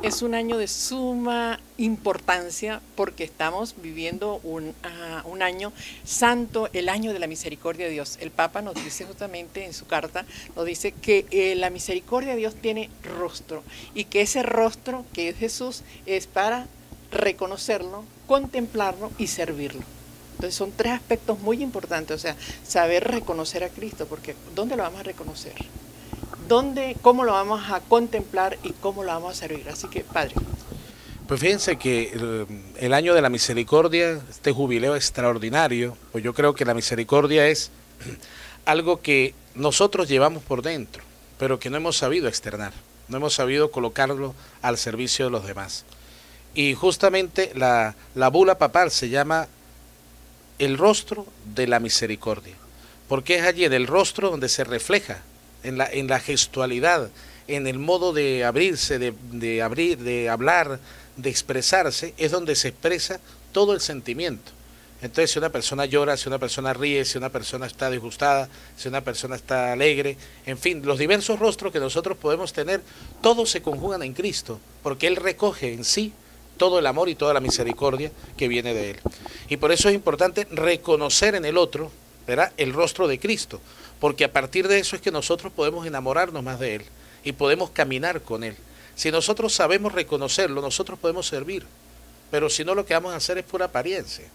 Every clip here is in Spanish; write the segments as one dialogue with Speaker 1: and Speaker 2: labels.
Speaker 1: Es un año de suma importancia porque estamos viviendo un año santo, el año de la misericordia de Dios. El Papa nos dice justamente en su carta, nos dice que la misericordia de Dios tiene rostro y que ese rostro que es Jesús es para reconocerlo, contemplarlo y servirlo. Entonces son tres aspectos muy importantes, o sea, saber reconocer a Cristo, porque ¿dónde lo vamos a reconocer? ¿Cómo lo vamos a contemplar y cómo lo vamos a servir? Así que, Padre.
Speaker 2: Pues fíjense que el año de la misericordia, este jubileo extraordinario, pues yo creo que la misericordia es algo que nosotros llevamos por dentro, pero que no hemos sabido externar, no hemos sabido colocarlo al servicio de los demás. Y justamente la bula papal se llama el rostro de la misericordia, porque es allí en el rostro donde se refleja, en la gestualidad, en el modo de abrirse, de hablar, de expresarse, es donde se expresa todo el sentimiento. Entonces, si una persona llora, si una persona ríe, si una persona está disgustada, si una persona está alegre, en fin, los diversos rostros que nosotros podemos tener, todos se conjugan en Cristo, porque Él recoge en sí todo el amor y toda la misericordia que viene de Él. Y por eso es importante reconocer en el otro, ¿verdad?, el rostro de Cristo, porque a partir de eso es que nosotros podemos enamorarnos más de Él y podemos caminar con Él. Si nosotros sabemos reconocerlo, nosotros podemos servir, pero si no, lo que vamos a hacer es pura apariencia.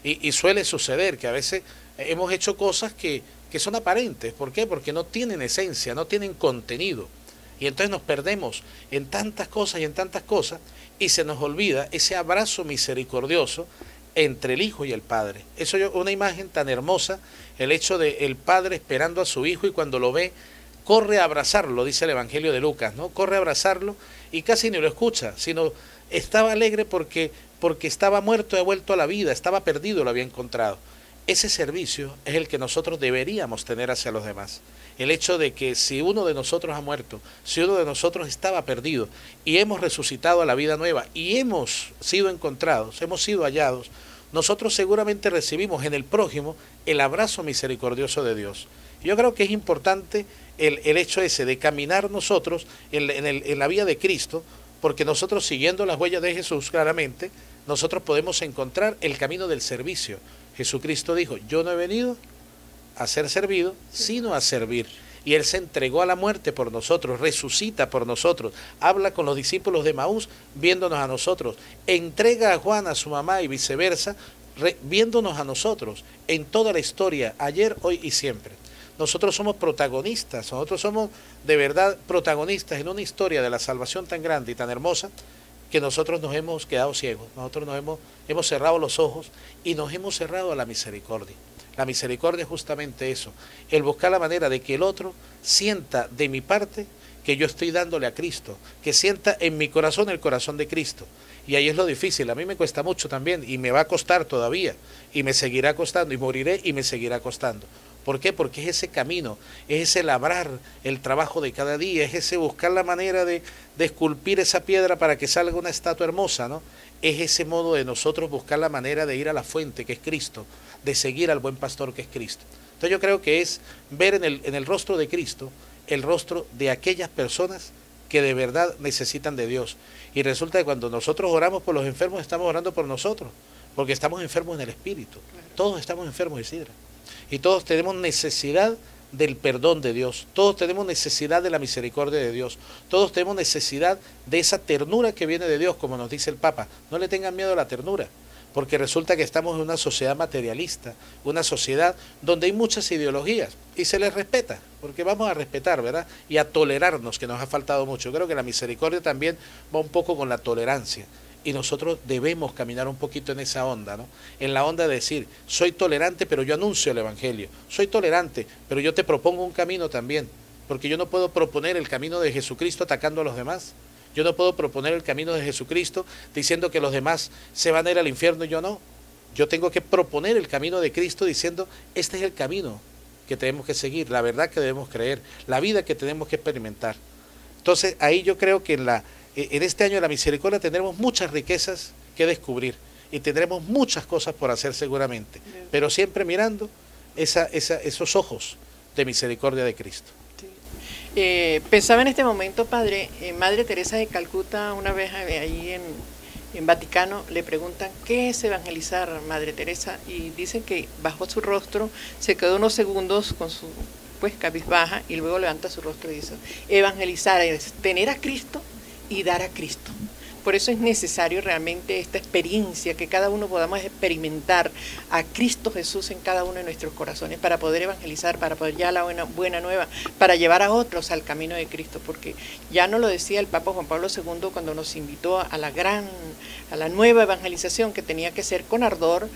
Speaker 2: Y suele suceder que a veces hemos hecho cosas que son aparentes. ¿Por qué? Porque no tienen esencia, no tienen contenido. Y entonces nos perdemos en tantas cosas y se nos olvida ese abrazo misericordioso entre el Hijo y el Padre. Eso es una imagen tan hermosa, el hecho de el Padre esperando a su Hijo y cuando lo ve, corre a abrazarlo, dice el Evangelio de Lucas, ¿no? Corre a abrazarlo y casi ni lo escucha, sino estaba alegre porque estaba muerto y ha vuelto a la vida, estaba perdido, lo había encontrado. Ese servicio es el que nosotros deberíamos tener hacia los demás. El hecho de que si uno de nosotros ha muerto, si uno de nosotros estaba perdido y hemos resucitado a la vida nueva y hemos sido encontrados, hemos sido hallados, nosotros seguramente recibimos en el prójimo el abrazo misericordioso de Dios. Yo creo que es importante el hecho ese de caminar nosotros en la vía de Cristo, porque nosotros siguiendo las huellas de Jesús claramente, nosotros podemos encontrar el camino del servicio. Jesucristo dijo, yo no he venido a ser servido, sino a servir. Y Él se entregó a la muerte por nosotros, resucita por nosotros, habla con los discípulos de Maús, viéndonos a nosotros, entrega a Juan a su mamá y viceversa, viéndonos a nosotros en toda la historia, ayer, hoy y siempre. Nosotros somos protagonistas, nosotros somos de verdad protagonistas en una historia de la salvación tan grande y tan hermosa, que nosotros nos hemos quedado ciegos, nosotros hemos cerrado los ojos y nos hemos cerrado a la misericordia. La misericordia es justamente eso, el buscar la manera de que el otro sienta de mi parte que yo estoy dándole a Cristo, que sienta en mi corazón el corazón de Cristo. Y ahí es lo difícil, a mí me cuesta mucho también y me va a costar todavía y me seguirá costando y moriré y me seguirá costando. ¿Por qué? Porque es ese camino, es ese labrar el trabajo de cada día, es ese buscar la manera de esculpir esa piedra para que salga una estatua hermosa, ¿no? Es ese modo de nosotros buscar la manera de ir a la fuente que es Cristo, de seguir al buen pastor que es Cristo. Entonces yo creo que es ver en el rostro de Cristo, el rostro de aquellas personas que de verdad necesitan de Dios. Y resulta que cuando nosotros oramos por los enfermos, estamos orando por nosotros, porque estamos enfermos en el espíritu. Todos estamos enfermos, Isidra. Y todos tenemos necesidad del perdón de Dios, todos tenemos necesidad de la misericordia de Dios, todos tenemos necesidad de esa ternura que viene de Dios, como nos dice el Papa. No le tengan miedo a la ternura, porque resulta que estamos en una sociedad materialista, una sociedad donde hay muchas ideologías y se les respeta, porque vamos a respetar, ¿verdad? Y a tolerarnos, que nos ha faltado mucho. Creo que la misericordia también va un poco con la tolerancia. Y nosotros debemos caminar un poquito en esa onda, ¿no? En la onda de decir, soy tolerante, pero yo anuncio el Evangelio. Soy tolerante, pero yo te propongo un camino también. Porque yo no puedo proponer el camino de Jesucristo atacando a los demás. Yo no puedo proponer el camino de Jesucristo diciendo que los demás se van a ir al infierno y yo no. Yo tengo que proponer el camino de Cristo diciendo, este es el camino que tenemos que seguir, la verdad que debemos creer, la vida que tenemos que experimentar. Entonces, ahí yo creo que en este año de la misericordia tendremos muchas riquezas que descubrir y tendremos muchas cosas por hacer seguramente, pero siempre mirando esos ojos de misericordia de Cristo.
Speaker 1: Sí. Pensaba en este momento, padre, Madre Teresa de Calcuta, una vez ahí en Vaticano, le preguntan, ¿qué es evangelizar, Madre Teresa? Y dicen que bajó su rostro, se quedó unos segundos con su cabizbaja, y luego levanta su rostro y dice, evangelizar es tener a Cristo y dar a Cristo. Por eso es necesario realmente esta experiencia, que cada uno podamos experimentar a Cristo Jesús en cada uno de nuestros corazones, para poder evangelizar, para poder llevar la buena nueva, para llevar a otros al camino de Cristo, porque ya nos lo decía el Papa Juan Pablo II cuando nos invitó a la nueva evangelización, que tenía que ser con ardor,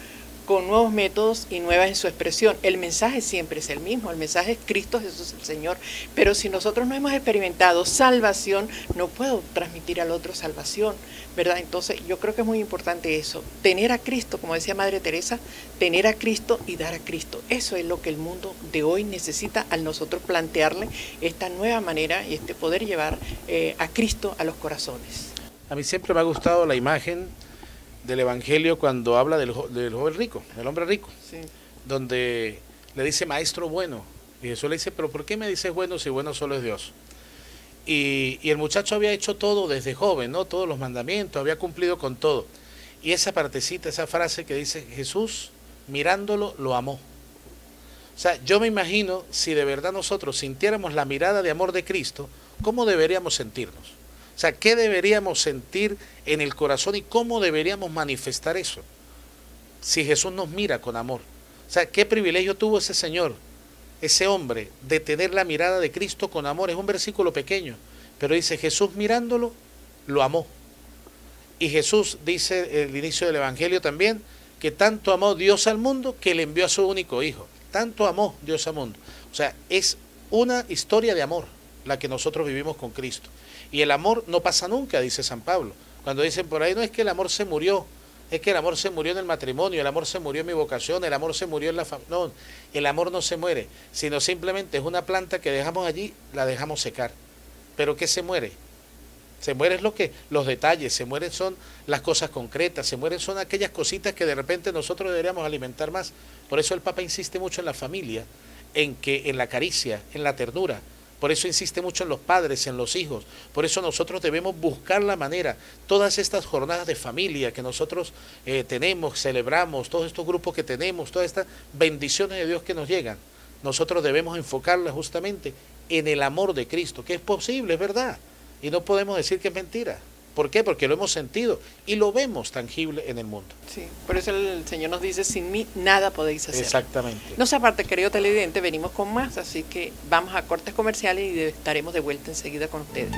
Speaker 1: con nuevos métodos y nuevas en su expresión. El mensaje siempre es el mismo, el mensaje es Cristo Jesús el Señor, pero si nosotros no hemos experimentado salvación, no puedo transmitir al otro salvación, ¿verdad? Entonces yo creo que es muy importante eso, tener a Cristo, como decía Madre Teresa, tener a Cristo y dar a Cristo. Eso es lo que el mundo de hoy necesita, al nosotros plantearle esta nueva manera y poder llevar a Cristo a los corazones.
Speaker 2: A mí siempre me ha gustado la imagen del Evangelio cuando habla del joven rico, del hombre rico, sí, donde le dice maestro bueno, y Jesús le dice, pero ¿por qué me dices bueno si bueno solo es Dios? Y el muchacho había hecho todo desde joven, ¿no? Todos los mandamientos, había cumplido con todo, y esa partecita, esa frase que dice, Jesús mirándolo lo amó. O sea, yo me imagino, si de verdad nosotros sintiéramos la mirada de amor de Cristo, ¿cómo deberíamos sentirnos? O sea, ¿qué deberíamos sentir en el corazón y cómo deberíamos manifestar eso? Si Jesús nos mira con amor. O sea, ¿qué privilegio tuvo ese señor, ese hombre, de tener la mirada de Cristo con amor? Es un versículo pequeño, pero dice, Jesús mirándolo, lo amó. Y Jesús dice, el inicio del Evangelio también, que tanto amó Dios al mundo que le envió a su único hijo. Tanto amó Dios al mundo. O sea, es una historia de amor la que nosotros vivimos con Cristo. Y el amor no pasa nunca, dice San Pablo. Cuando dicen por ahí, no es que el amor se murió, es que el amor se murió en el matrimonio, el amor se murió en mi vocación, el amor se murió en la familia. No, el amor no se muere, sino simplemente es una planta que dejamos allí, la dejamos secar. ¿Pero qué se muere? Se mueren los detalles, se mueren son las cosas concretas, se mueren son aquellas cositas que de repente nosotros deberíamos alimentar más. Por eso el Papa insiste mucho en la familia, en la caricia, en la ternura. Por eso insiste mucho en los padres, en los hijos. Por eso nosotros debemos buscar la manera, todas estas jornadas de familia que nosotros tenemos, celebramos, todos estos grupos que tenemos, todas estas bendiciones de Dios que nos llegan, nosotros debemos enfocarlas justamente en el amor de Cristo, que es posible, es verdad, y no podemos decir que es mentira. ¿Por qué? Porque lo hemos sentido y lo vemos tangible en el mundo.
Speaker 1: Sí, por eso el Señor nos dice, sin mí nada podéis hacer.
Speaker 2: Exactamente.
Speaker 1: No se aparte, querido televidente, venimos con más, así que vamos a cortes comerciales y estaremos de vuelta enseguida con ustedes.